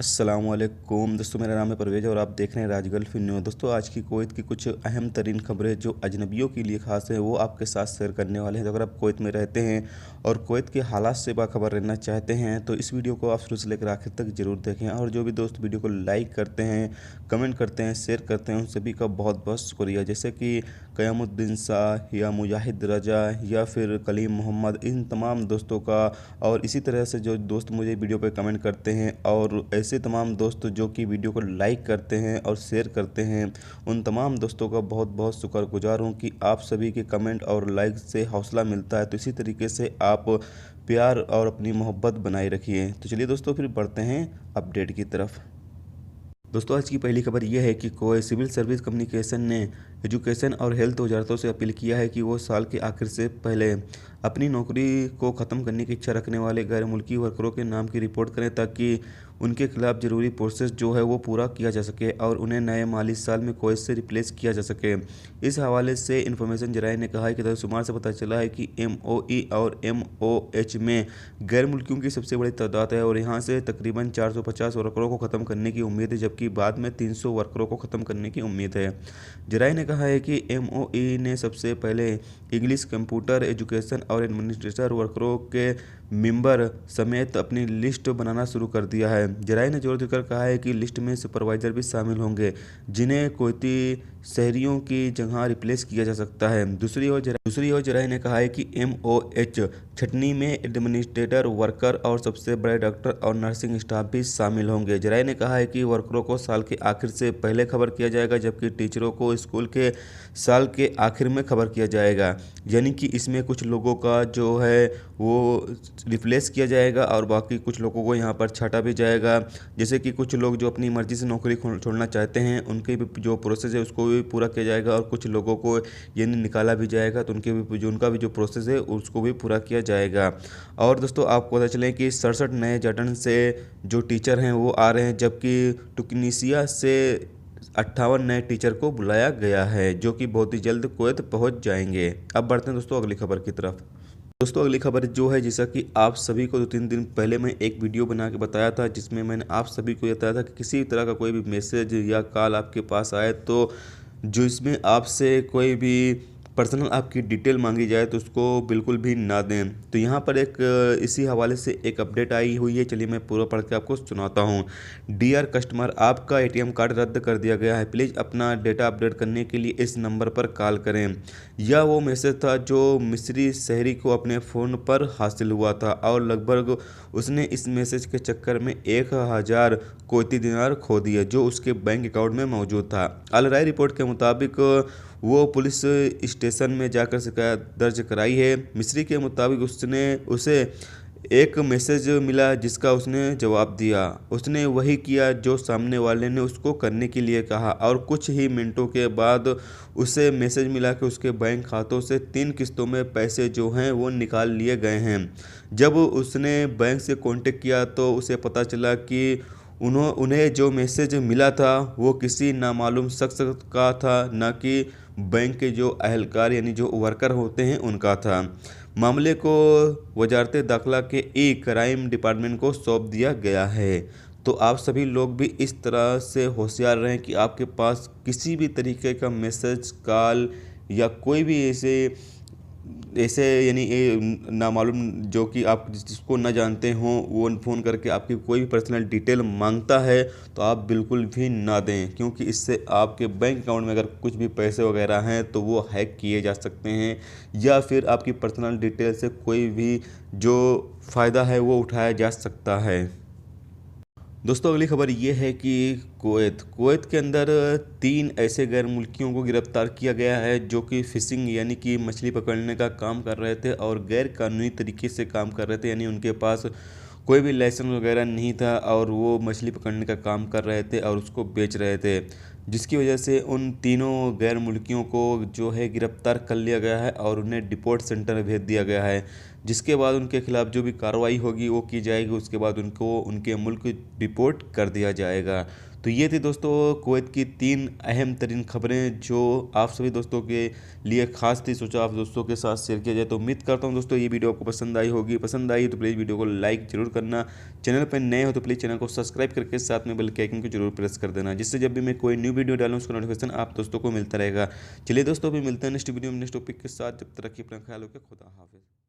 अस्सलामुअलैकुम दोस्तों, मेरा नाम है परवेज़ और आप देख रहे हैं राजगल्फ न्यूज़। दोस्तों, आज की कुवैत की कुछ अहम तरीन खबरें जो अजनबियों के लिए ख़ास है वो आपके साथ शेयर करने वाले हैं। तो अगर आप कुवैत में रहते हैं और कुवैत के हालात से बाखबर रहना चाहते हैं तो इस वीडियो को आप शुरू से लेकर आखिर तक ज़रूर देखें। और जो भी दोस्त वीडियो को लाइक करते हैं, कमेंट करते हैं, शेयर करते हैं, उन सभी का बहुत बहुत शुक्रिया। जैसे कि क़यामुद्दीन शाह या मुजाहिद रजा या फिर कलीम मोहम्मद, इन तमाम दोस्तों का, और इसी तरह से जो दोस्त मुझे वीडियो पे कमेंट करते हैं और ऐसे तमाम दोस्त जो कि वीडियो को लाइक करते हैं और शेयर करते हैं, उन तमाम दोस्तों का बहुत बहुत शुक्रगुजार हूँ कि आप सभी के कमेंट और लाइक से हौसला मिलता है। तो इसी तरीके से आप प्यार और अपनी मोहब्बत बनाए रखिए। तो चलिए दोस्तों, फिर बढ़ते हैं अपडेट की तरफ। दोस्तों, आज की पहली खबर यह है कि कुवैत सिविल सर्विस कम्युनिकेशन ने एजुकेशन और हेल्थ वजारतों से अपील किया है कि वो साल के आखिर से पहले अपनी नौकरी को ख़त्म करने की इच्छा रखने वाले गैर मुल्की वर्करों के नाम की रिपोर्ट करें ताकि उनके खिलाफ ज़रूरी प्रोसेस जो है वो पूरा किया जा सके और उन्हें नए माली साल में कुवैत से रिप्लेस किया जा सके। इस हवाले से इंफॉर्मेशन जराए ने कहा है कि शुमार से पता चला है कि MOE और MOH में गैर मुल्कियों की सबसे बड़ी तादाद है और यहाँ से तकरीबन 450 वर्करों को ख़त्म करने की उम्मीद है, जबकि बाद में 300 वर्करों को ख़त्म करने की उम्मीद है। जराए ने कहा है कि MOE ने सबसे पहले इंग्लिश, कंप्यूटर, एजुकेशन और एडमिनिस्ट्रेटर वर्करों के मेंबर समेत अपनी लिस्ट बनाना शुरू कर दिया है। जराए ने जोर देकर कहा है कि लिस्ट में सुपरवाइज़र भी शामिल होंगे जिन्हें कुवैती शहरियों की जगह रिप्लेस किया जा सकता है। दूसरी ओर जराए ने कहा है कि MOH छटनी में एडमिनिस्ट्रेटर, वर्कर और सबसे बड़े डॉक्टर और नर्सिंग स्टाफ भी शामिल होंगे। जराए ने कहा है कि वर्करों को साल के आखिर से पहले खबर किया जाएगा, जबकि टीचरों को स्कूल के साल के आखिर में खबर किया जाएगा। यानी कि इसमें कुछ लोगों का जो है वो रिप्लेस किया जाएगा और बाकी कुछ लोगों को यहाँ पर छांटा भी जाएगा। जैसे कि कुछ लोग जो अपनी मर्ज़ी से नौकरी छोड़ना चाहते हैं उनके भी जो प्रोसेस है उसको भी पूरा किया जाएगा, और कुछ लोगों को यानी निकाला भी जाएगा तो उनका भी जो प्रोसेस है उसको भी पूरा किया जाएगा। और दोस्तों, आपको पता चले कि 67 नए जॉर्डन से जो टीचर हैं वो आ रहे हैं, जबकि टुनीशिया से 58 नए टीचर को बुलाया गया है जो कि बहुत ही जल्द कुवैत पहुंच जाएंगे। अब बढ़ते हैं दोस्तों अगली खबर की तरफ। दोस्तों, अगली खबर जो है, जैसा कि आप सभी को 2-3 दिन पहले मैं एक वीडियो बना के बताया था जिसमें मैंने आप सभी को बताया था कि किसी तरह का कोई भी मैसेज या कॉल आपके पास आए तो जो इसमें आपसे कोई भी पर्सनल आपकी डिटेल मांगी जाए तो उसको बिल्कुल भी ना दें। तो यहाँ पर एक इसी हवाले से एक अपडेट आई हुई है, चलिए मैं पूरा पढ़ के आपको सुनाता हूँ। डियर कस्टमर, आपका ATM कार्ड रद्द कर दिया गया है। प्लीज़ अपना डेटा अपडेट करने के लिए इस नंबर पर कॉल करें। यह वो मैसेज था जो मिस्री शहरी को अपने फ़ोन पर हासिल हुआ था और लगभग उसने इस मैसेज के चक्कर में 1000 कुवैती दिनार खो दिए जो उसके बैंक अकाउंट में मौजूद था। अल राय रिपोर्ट के मुताबिक वो पुलिस स्टेशन में जाकर शिकायत दर्ज कराई है। मिस्री के मुताबिक उसे एक मैसेज मिला जिसका उसने जवाब दिया। उसने वही किया जो सामने वाले ने उसको करने के लिए कहा और कुछ ही मिनटों के बाद उसे मैसेज मिला कि उसके बैंक खातों से 3 किस्तों में पैसे जो हैं वो निकाल लिए गए हैं। जब उसने बैंक से कांटेक्ट किया तो उसे पता चला कि उन्हें जो मैसेज मिला था वो किसी नामालूम शख्स का था, न कि बैंक के जो अहलकार यानी जो वर्कर होते हैं उनका था। मामले को वजारत दाखिला के क्राइम डिपार्टमेंट को सौंप दिया गया है। तो आप सभी लोग भी इस तरह से होशियार रहें कि आपके पास किसी भी तरीके का मैसेज, कॉल या कोई भी ऐसे यानी नामालूम जो कि आप जिसको न जानते हों वो फ़ोन करके आपकी कोई भी पर्सनल डिटेल मांगता है तो आप बिल्कुल भी ना दें, क्योंकि इससे आपके बैंक अकाउंट में अगर कुछ भी पैसे वगैरह हैं तो वो हैक किए जा सकते हैं या फिर आपकी पर्सनल डिटेल से कोई भी जो फ़ायदा है वो उठाया जा सकता है। दोस्तों, अगली खबर ये है कि कुवैत के अंदर 3 ऐसे गैर मुल्कियों को गिरफ्तार किया गया है जो कि फ़िशिंग यानी कि मछली पकड़ने का काम कर रहे थे और गैर कानूनी तरीके से काम कर रहे थे, यानी उनके पास कोई भी लाइसेंस वगैरह नहीं था और वो मछली पकड़ने का काम कर रहे थे और उसको बेच रहे थे, जिसकी वजह से उन तीनों गैर मुल्कियों को जो है गिरफ्तार कर लिया गया है और उन्हें डिपोर्ट सेंटर में भेज दिया गया है। जिसके बाद उनके खिलाफ़ जो भी कार्रवाई होगी वो की जाएगी। उसके बाद उनको उनके मुल्क रिपोर्ट कर दिया जाएगा। तो ये थी दोस्तों कुवैत की 3 अहम तरीन खबरें जो आप सभी दोस्तों के लिए खास थी, सोचा आप दोस्तों के साथ शेयर किया जाए। तो उम्मीद करता हूँ दोस्तों ये वीडियो आपको पसंद आई होगी। पसंद आई तो प्लीज़ वीडियो को लाइक जरूर करना। चैनल पर नए हो तो प्लीज़ चैनल को सब्सक्राइब करके साथ में बेल के आइकन को जरूर प्रेस कर देना, जिससे जब भी मैं कोई न्यू वीडियो डालूँ उसका नोटिफिकेशन आप दोस्तों को मिलता रहेगा। चलिए दोस्तों, अभी मिलते हैं नेक्स्ट वीडियो में नेक्स्ट टॉपिक के साथ। जब तक रखिए अपना ख्याल, रखिए। खुदा हाफिज़।